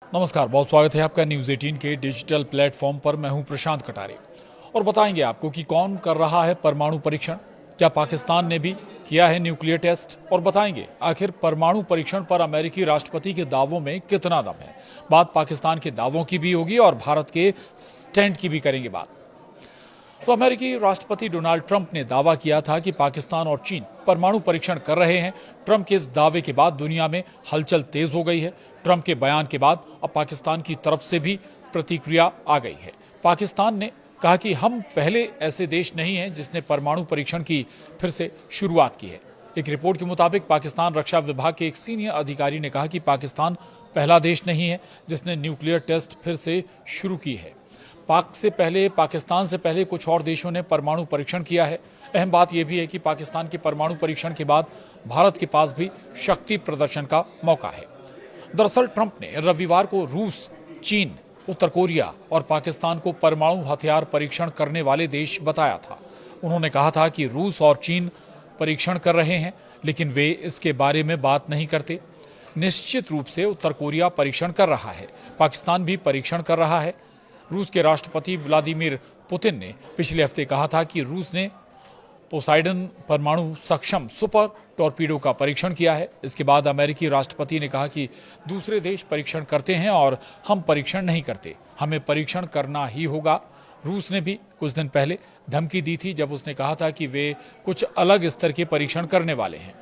नमस्कार, बहुत स्वागत है आपका न्यूज 18 के डिजिटल प्लेटफॉर्म पर। मैं हूं प्रशांत कटारे और बताएंगे आपको कि कौन कर रहा है परमाणु परीक्षण, क्या पाकिस्तान ने भी किया है न्यूक्लियर टेस्ट, और बताएंगे आखिर परमाणु परीक्षण पर अमेरिकी राष्ट्रपति के दावों में कितना दम है। बात पाकिस्तान के दावों की भी होगी और भारत के स्टैंड की भी करेंगे बात। तो अमेरिकी राष्ट्रपति डोनाल्ड ट्रंप ने दावा किया था कि पाकिस्तान और चीन परमाणु परीक्षण कर रहे हैं। ट्रंप के इस दावे के बाद दुनिया में हलचल तेज हो गई है। ट्रंप के बयान के बाद अब पाकिस्तान की तरफ से भी प्रतिक्रिया आ गई है। पाकिस्तान ने कहा कि हम पहले ऐसे देश नहीं हैं जिसने परमाणु परीक्षण की फिर से शुरुआत की है। एक रिपोर्ट के मुताबिक पाकिस्तान रक्षा विभाग के एक सीनियर अधिकारी ने कहा कि पाकिस्तान पहला देश नहीं है जिसने न्यूक्लियर टेस्ट फिर से शुरू की है। पाकिस्तान से पहले कुछ और देशों ने परमाणु परीक्षण किया है। अहम बात यह भी है कि पाकिस्तान के परमाणु परीक्षण के बाद भारत के पास भी शक्ति प्रदर्शन का मौका है। दरअसल ट्रंप ने रविवार को रूस, चीन, उत्तर कोरिया और पाकिस्तान को परमाणु हथियार परीक्षण करने वाले देश बताया था। उन्होंने कहा था कि रूस और चीन परीक्षण कर रहे हैं, लेकिन वे इसके बारे में बात नहीं करते। निश्चित रूप से उत्तर कोरिया परीक्षण कर रहा है, पाकिस्तान भी परीक्षण कर रहा है। रूस के राष्ट्रपति व्लादिमीर पुतिन ने पिछले हफ्ते कहा था कि रूस ने पोसाइडन परमाणु सक्षम सुपर टॉर्पीडो का परीक्षण किया है। इसके बाद अमेरिकी राष्ट्रपति ने कहा कि दूसरे देश परीक्षण करते हैं और हम परीक्षण नहीं करते, हमें परीक्षण करना ही होगा। रूस ने भी कुछ दिन पहले धमकी दी थी जब उसने कहा था कि वे कुछ अलग स्तर के परीक्षण करने वाले हैं।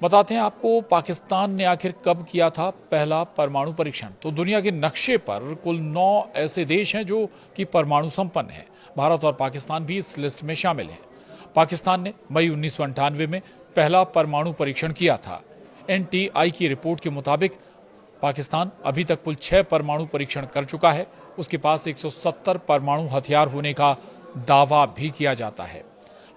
बताते हैं आपको पाकिस्तान ने आखिर कब किया था पहला परमाणु परीक्षण। तो दुनिया के नक्शे पर कुल 9 ऐसे देश हैं जो कि परमाणु संपन्न हैं। भारत और पाकिस्तान भी इस लिस्ट में शामिल हैं। पाकिस्तान ने मई 1998 में पहला परमाणु परीक्षण किया था। एनटीआई की रिपोर्ट के मुताबिक पाकिस्तान अभी तक कुल 6 परमाणु परीक्षण कर चुका है। उसके पास 170 परमाणु हथियार होने का दावा भी किया जाता है।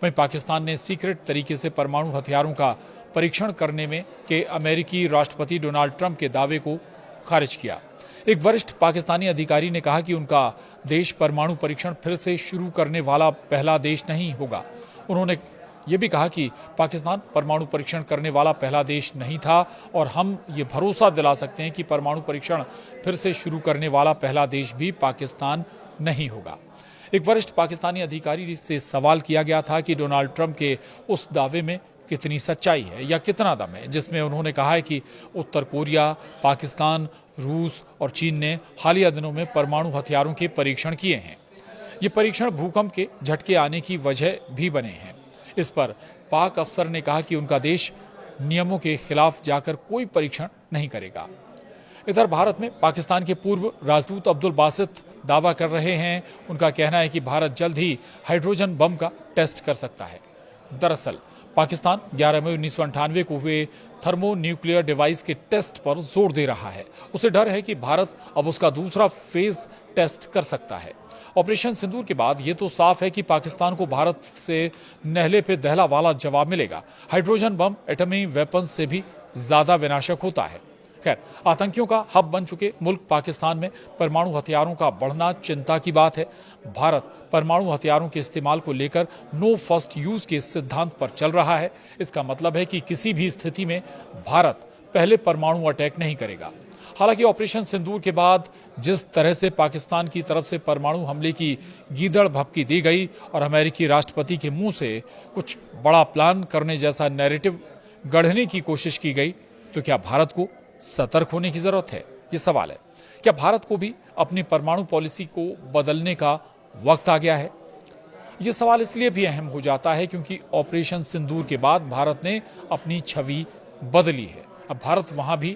वहीं पाकिस्तान ने सीक्रेट तरीके से परमाणु हथियारों का परीक्षण करने में के अमेरिकी राष्ट्रपति डोनाल्ड ट्रंप के दावे को खारिज किया। एक वरिष्ठ पाकिस्तानी अधिकारी ने कहा कि उनका देश परमाणु परीक्षण फिर से शुरू करने वाला पहला देश नहीं होगा। उन्होंने ये भी कहा कि पाकिस्तान परमाणु परीक्षण करने वाला पहला देश नहीं था और हम ये भरोसा दिला सकते हैं कि परमाणु परीक्षण फिर से शुरू करने वाला पहला देश भी पाकिस्तान नहीं होगा। एक वरिष्ठ पाकिस्तानी अधिकारी से सवाल किया गया था कि डोनाल्ड ट्रंप के उस दावे में कितनी सच्चाई है या कितना दम है, जिसमें उन्होंने कहा है कि उत्तर कोरिया, पाकिस्तान, रूस और चीन ने हालिया दिनों में परमाणु हथियारों के परीक्षण किए हैं। ये परीक्षण भूकंप के झटके आने की वजह भी बने हैं। इस पर पाक अफसर ने कहा कि उनका देश नियमों के खिलाफ जाकर कोई परीक्षण नहीं करेगा। इधर भारत में पाकिस्तान के पूर्व राजदूत अब्दुल बासित दावा कर रहे हैं। उनका कहना है कि भारत जल्द ही हाइड्रोजन बम का टेस्ट कर सकता है। दरअसल पाकिस्तान 11 मई 1998 को हुए थर्मो न्यूक्लियर डिवाइस के टेस्ट पर जोर दे रहा है। उसे डर है कि भारत अब उसका दूसरा फेज टेस्ट कर सकता है। ऑपरेशन सिंदूर के बाद ये तो साफ है कि पाकिस्तान को भारत से नहले पे दहला वाला जवाब मिलेगा। हाइड्रोजन बम एटमी वेपन्स से भी ज्यादा विनाशक होता है। खैर, आतंकियों का हब बन चुके मुल्क पाकिस्तान में परमाणु हथियारों का बढ़ना चिंता की बात है। भारत परमाणु हथियारों के इस्तेमाल को लेकर नो फर्स्ट यूज के सिद्धांत पर चल रहा है। इसका मतलब है कि किसी भी स्थिति में भारत पहले परमाणु अटैक नहीं करेगा। हालांकि ऑपरेशन सिंदूर के बाद जिस तरह से पाकिस्तान की तरफ से परमाणु हमले की गीदड़ भभकी दी गई और अमेरिकी राष्ट्रपति के मुंह से कुछ बड़ा प्लान करने जैसा नैरेटिव गढ़ने की कोशिश की गई, तो क्या भारत को सतर्क होने की जरूरत है? ये सवाल है। क्या भारत को भी अपनी परमाणु पॉलिसी को बदलने का वक्त आ गया है? ये सवाल इसलिए भी अहम हो जाता है क्योंकि ऑपरेशन सिंदूर के बाद भारत ने अपनी छवि बदली है। अब भारत वहां भी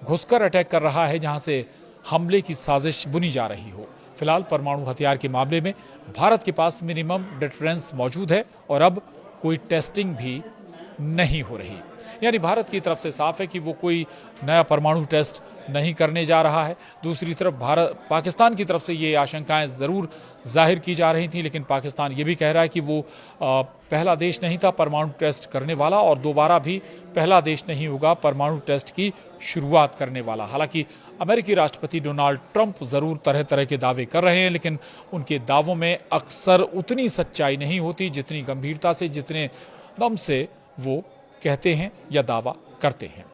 घुसकर अटैक कर रहा है जहां से हमले की साजिश बुनी जा रही हो। फिलहाल परमाणु हथियार के मामले में भारत के पास मिनिमम डिटरेंस मौजूद है और अब कोई टेस्टिंग भी नहीं हो रही। यानी भारत की तरफ से साफ है कि वो कोई नया परमाणु टेस्ट नहीं करने जा रहा है। दूसरी तरफ पाकिस्तान की तरफ से ये आशंकाएं जरूर जाहिर की जा रही थी, लेकिन पाकिस्तान ये भी कह रहा है कि वो पहला देश नहीं था परमाणु टेस्ट करने वाला और दोबारा भी पहला देश नहीं होगा परमाणु टेस्ट की शुरुआत करने वाला। हालांकि अमेरिकी राष्ट्रपति डोनाल्ड ट्रंप जरूर तरह तरह के दावे कर रहे हैं, लेकिन उनके दावों में अक्सर उतनी सच्चाई नहीं होती जितनी गंभीरता से, जितने दम से वो कहते हैं या दावा करते हैं।